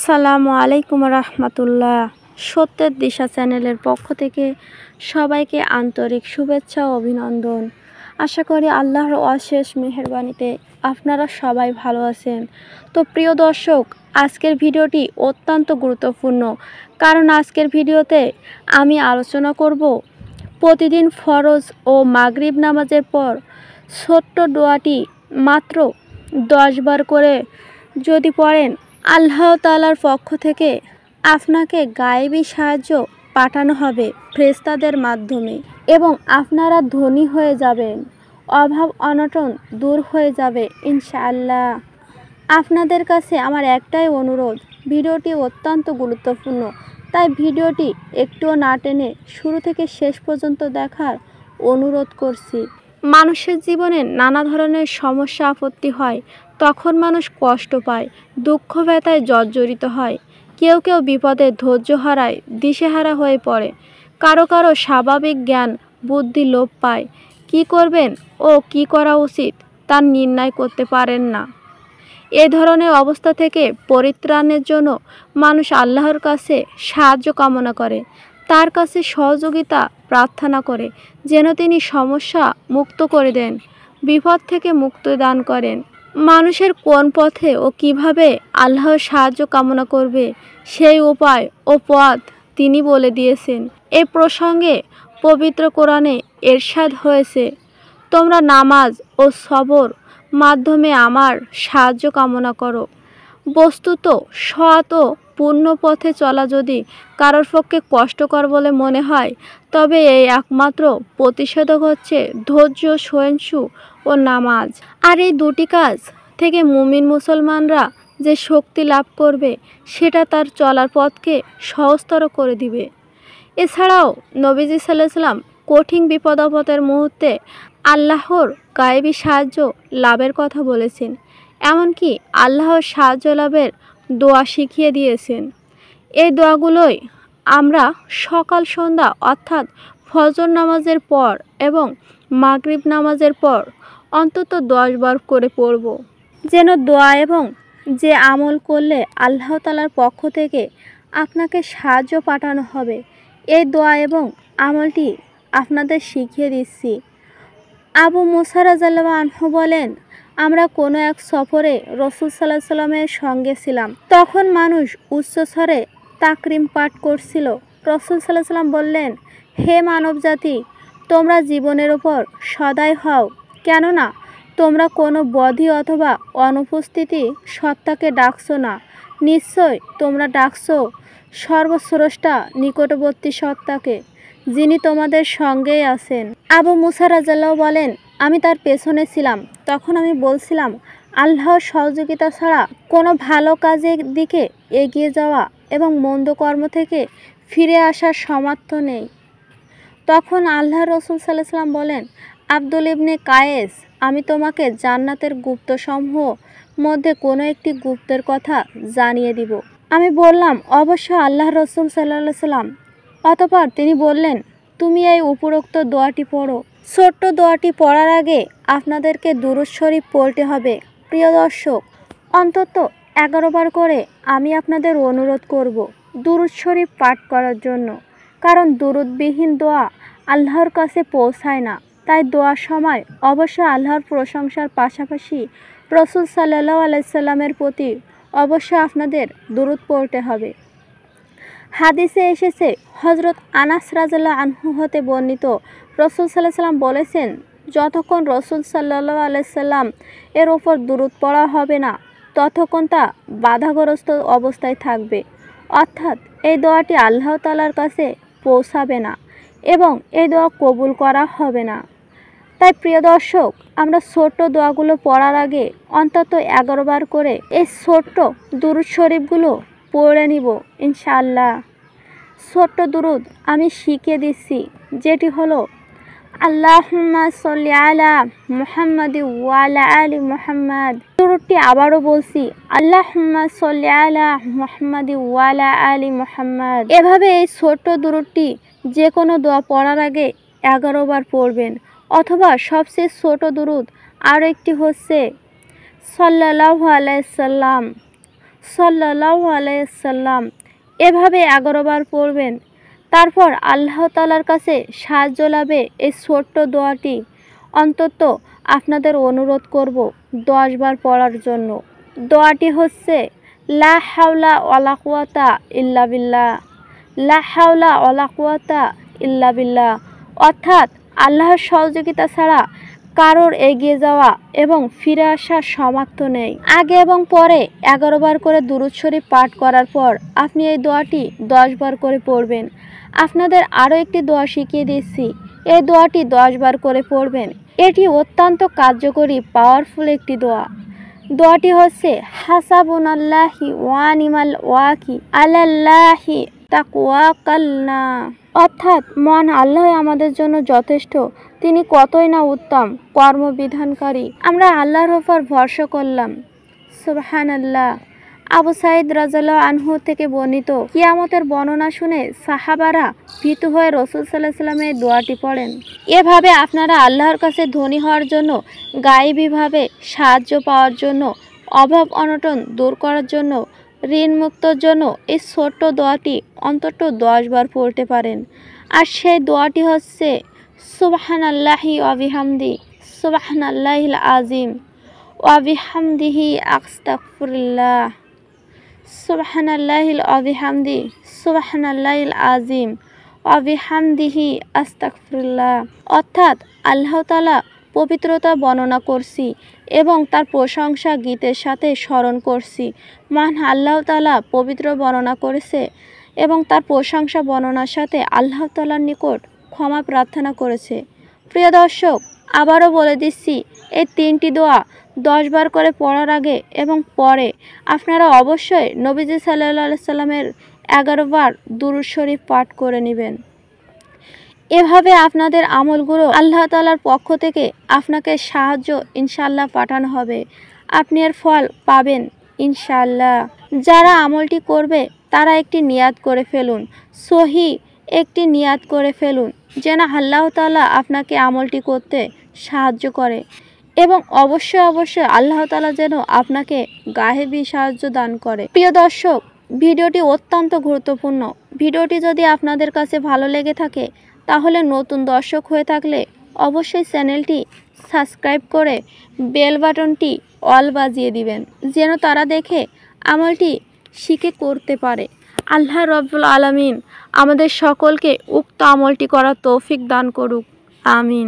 আসসালামু আলাইকুম রহমতুল্লাহ। সত্যের দিশা চ্যানেলের পক্ষ থেকে সবাইকে আন্তরিক শুভেচ্ছা ও অভিনন্দন। আশা করি আল্লাহর অশেষ মেহেরবানিতে আপনারা সবাই ভালো আছেন। তো প্রিয় দর্শক, আজকের ভিডিওটি অত্যন্ত গুরুত্বপূর্ণ, কারণ আজকের ভিডিওতে আমি আলোচনা করব প্রতিদিন ফরজ ও মাগরিব নামাজের পর ছোট্ট দোয়াটি মাত্র 10 বার করে যদি পড়েন, আল্লাহ তাআলার পক্ষ থেকে আপনাকে গায়েবী সাহায্য পাঠানো হবে ফেরেশতাদের মাধ্যমে এবং আপনারা ধনী হয়ে যাবেন, অভাব অনটন দূর হয়ে যাবে ইনশাআল্লাহ। আপনাদের কাছে আমার একটাই অনুরোধ, ভিডিওটি অত্যন্ত গুরুত্বপূর্ণ, তাই ভিডিওটি একটুও না টেনে শুরু থেকে শেষ পর্যন্ত দেখার অনুরোধ করছি। মানুষের জীবনে নানা ধরনের সমস্যা আপত্তি হয়, তখন মানুষ কষ্ট পায়, দুঃখ ব্যথায় জর্জরিত হয়, কেউ কেউ বিপদে ধৈর্য হারায়, দিশেহারা হয়ে পড়ে, কারো কারো স্বাভাবিক জ্ঞান বুদ্ধি লোপ পায়, কি করবেন ও কি করা উচিত তা নির্ণয় করতে পারেন না। এ ধরনের অবস্থা থেকে পরিত্রাণের জন্য মানুষ আল্লাহর কাছে সাহায্য কামনা করে, তার কাছে সহযোগিতা প্রার্থনা করে যেন তিনি সমস্যা মুক্ত করে দেন, বিপদ থেকে মুক্তি দান করেন। মানুষের কোন পথে ও কিভাবে আল্লাহর সাহায্য কামনা করবে সেই উপায় ও পথ তিনি বলে দিয়েছেন। এই প্রসঙ্গে পবিত্র কোরআনে ইরশাদ হয়েছে, তোমরা নামাজ ও সবর মাধ্যমে আমার সাহায্য কামনা করো। বস্তুত সৎ ও পূর্ণ পথে চলা যদি কারোর পক্ষে কষ্টকর বলে মনে হয়, তবে এই একমাত্র প্রতিষেধক হচ্ছে ধৈর্য, সহিষ্ণু ও নামাজ। আর এই দুটি কাজ থেকে মুমিন মুসলমানরা যে শক্তি লাভ করবে, সেটা তার চলার পথকে সহজতর করে দিবে। এছাড়াও নবীজি সাল্লাল্লাহু আলাইহি ওয়াসাল্লাম কঠিন বিপদ আপদের মুহূর্তে আল্লাহর গায়েবী সাহায্য লাভের কথা বলেছেন, এমনকি আল্লাহর সাহায্য লাভের দোয়া শিখিয়ে দিয়েছেন। এই দোয়াগুলোই আমরা সকাল সন্ধ্যা অর্থাৎ ফজর নামাজের পর এবং মাগরিব নামাজের পর অন্তত 10 বার করে পড়ব, যেন দোয়া এবং যে আমল করলে আল্লাহ তাআলার পক্ষ থেকে আপনাকে সাহায্য পাঠানো হবে, এই দোয়া এবং আমলটি আপনাদের শিখিয়ে দিচ্ছি। আবু মুসা রাদিয়াল্লাহু আনহু বলেন, আমরা কোনো এক সফরে রাসূল সাল্লাল্লাহু আলাইহি ওয়াসাল্লামের সঙ্গে ছিলাম। তখন মানুষ উচ্চস্বরে তাকরিম পাঠ করছিল। রাসূল সাল্লাল্লাহু আলাইহি ওয়াসাল্লাম বললেন, হে মানবজাতি, তোমরা জীবনের উপর সদয় হও, কেননা তোমরা কোনো বধি অথবা অনুপস্থিতি সত্তাকে ডাকছো না, নিশ্চয় তোমরা ডাকছো সর্বস্রষ্টা নিকটবর্তী সত্তাকে, যিনি তোমাদের সঙ্গেই আছেন। আবু মুসা রাদিয়াল্লাহু বলেন, আমি তার পেছনে ছিলাম। তখন আমি বলছিলাম, আল্লাহর সহযোগিতা ছাড়া কোনো ভালো কাজের দিকে এগিয়ে যাওয়া এবং মন্দ কর্ম থেকে ফিরে আসার সামর্থ্য নেই। তখন আল্লাহর রাসূল সাল্লাল্লাহু আলাইহি ওয়াসাল্লাম বলেন, আব্দুল ইবনে কায়েস, আমি তোমাকে জান্নাতের গুপ্তসমূহ মধ্যে কোনো একটি গুপ্তের কথা জানিয়ে দিব। আমি বললাম, অবশ্যই আল্লাহর রাসূল সাল্লাল্লাহু আলাইহি ওয়াসাল্লাম। অতঃপর তিনি বললেন, তুমি এই উপরোক্ত দোয়াটি পড়ো। ছোট্ট দোয়াটি পড়ার আগে আপনাদেরকে দুরূদ শরীফ পড়তে হবে। প্রিয় দর্শক, অন্তত 11 বার করে আমি আপনাদের অনুরোধ করব দুরূদ শরীফ পাঠ করার জন্য, কারণ দুরূদবিহীন দোয়া আল্লাহর কাছে পৌঁছায় না। তাই দোয়ার সময় অবশ্যই আল্লাহর প্রশংসার পাশাপাশি রাসূল সাল্লাল্লাহু আলাইহি সাল্লামের প্রতি অবশ্যই আপনাদের দুরূদ পড়তে হবে। হাদিসে এসেছে, হযরত আনাস রাদিয়াল্লাহু আনহু হতে বর্ণিত, রাসূল সাল্লাল্লাহু আলাইহি সাল্লাম বলেছেন, যতক্ষণ রাসূল সাল্লাল্লাহু আলাইহি সাল্লাম এর ওপর দুরূদ পড়া হবে না, ততক্ষণ তা বাধাগ্রস্ত অবস্থায় থাকবে, অর্থাৎ এই দোয়াটি আল্লাহ তাআলার কাছে পৌঁছাবে না এবং এই দোয়া কবুল করা হবে না। তাই প্রিয় দর্শক, আমরা ছোট্ট দোয়াগুলো পড়ার আগে অন্তত 11 বার করে এই ছোট্ট দুরূদ শরীফগুলো পড়ে নিব ইনশাআল্লাহ। ছোট্ট দুরূদ আমি শিখিয়ে দিচ্ছি, যেটি হলো, আল্লাহুম্মা সাল্লি আলা মুহাম্মাদি ওয়া আলা আলি মুহাম্মাদ। দুরূদটি আবারও বলছি, আল্লাহুম্মা সাল্লি আলা মুহাম্মাদি ওয়া আলা আলি মুহাম্মাদ। এভাবে এই ছোট্ট দুরূদটি যে কোনো দোয়া পড়ার আগে 11 বার পড়বেন, অথবা সবচেয়ে ছোট দুরূদ আরও একটি হচ্ছে, সাল্লাল্লাহু আলাইহি সাল্লাম সাল্লাল্লাহু আলাইহি সাল্লাম। এভাবে 11 বার পড়বেন। তারপর আল্লাহ তাআলার কাছে সাহায্য লাভে এই ছোট্ট দোয়াটি অন্তত আপনাদের অনুরোধ করব 10 বার পড়ার জন্য। দোয়াটি হচ্ছে লা হাওলা ওয়ালা কুওয়াতা ইল্লা বিল্লাহ, লা হাওলা ওয়ালা কুওয়াতা ইল্লা বিল্লাহ। অর্থাৎ আল্লাহর সহযোগিতা ছাড়া কারোর এগিয়ে যাওয়া এবং ফিরে আসার সামর্থ্য নেই। আগে এবং পরে 11 বার করে দুরূদ শরীফ পাঠ করার পর আপনি এই দোয়াটি 10 বার করে পড়বেন। আপনাদের আরও একটি দোয়া শিখিয়ে দিচ্ছি, এই দোয়াটি 10 বার করে পড়বেন। এটি অত্যন্ত কার্যকরী পাওয়ারফুল একটি দোয়া। দোয়াটি হচ্ছে হাসাবুনাল্লাহি ওয়া নিমাল ওয়াকিল আলাল্লাহি তাওয়াক্কালনা। অর্থাৎ মহান আল্লাহ আমাদের জন্য যথেষ্ট, তিনি কতই না উত্তম কর্মবিধানকারী। আমরা আল্লাহর উপর ভরসা করলাম। সুবহানাল্লাহ। আবু সাঈদ রাদিয়াল্লাহু আনহু থেকে বর্ণিত, কিয়ামতের বর্ণনা শুনে সাহাবারা ভীতু হয়ে রাসূল সাল্লাল্লাহু আলাইহি ওয়াসাল্লামের দোয়াটি পড়েন। এভাবে আপনারা আল্লাহর কাছে ধনী হওয়ার জন্য, গায়েবীভাবে সাহায্য পাওয়ার জন্য, অভাব অনটন দূর করার জন্য, ঋণ মুক্তর জন্য এই ছোট্ট দোয়াটি অন্তত 10 বার পড়তে পারেন। আর সেই দোয়াটি হচ্ছে সুবহানাল্লাহি ওয়া বিহামদি, সুবহানাল্লাহিল আযীম ওয়া বিহামদিহি আস্তাগফিরুল্লাহ, সুবহানাল্লাহি ওয়া বিহামদি, সুবহানাল্লাহিল আযীম ওয়া বিহামদিহি আস্তাগফিরুল্লাহ। অর্থাৎ আল্লাহ তাআলা পবিত্রতা বর্ণনা করছি এবং তার প্রশংসা গীতের সাথে স্মরণ করছি। মহান আল্লাহ তাআলা পবিত্র বর্ণনা করেছে এবং তার প্রশংসা বর্ণনার সাথে আল্লাহ তাআলার নিকট ক্ষমা প্রার্থনা করেছে। প্রিয় দর্শক, আবারও বলে দিচ্ছি, এই 3টি দোয়া 10 বার করে পড়ার আগে এবং পরে আপনারা অবশ্যই নবীজি সাল্লাল্লাহু আলাইহি সাল্লামের 11 বার দুরূদ শরীফ পাঠ করে নেবেন। এভাবে আপনাদের আমলগুলো আল্লাহ তাআলার পক্ষ থেকে আপনাকে সাহায্য ইনশাআল্লাহ পাঠানো হবে। আপনি এর ফল পাবেন ইনশাআল্লাহ। যারা আমলটি করবে তারা একটি নিয়াত করে ফেলুন, সহি একটি নিয়াত করে ফেলুন, যেন আল্লাহ তাআলা আপনাকে আমলটি করতে সাহায্য করে এবং অবশ্যই আল্লাহ তাআলা যেন আপনাকে গায়েবী সাহায্য দান করে। প্রিয় দর্শক, ভিডিওটি অত্যন্ত গুরুত্বপূর্ণ। ভিডিওটি যদি আপনাদের কাছে ভালো লেগে থাকে তাহলে নতুন দর্শক হয়ে থাকলে অবশ্যই চ্যানেলটি সাবস্ক্রাইব করে বেল বাটনটি অল বাজিয়ে দিবেন, যেন তারা দেখে আমলটি শিখে করতে পারে। আল্লাহ রাব্বুল আলামিন আমাদের সকলকে উক্ত আমলটি করার তৌফিক দান করুক। আমিন।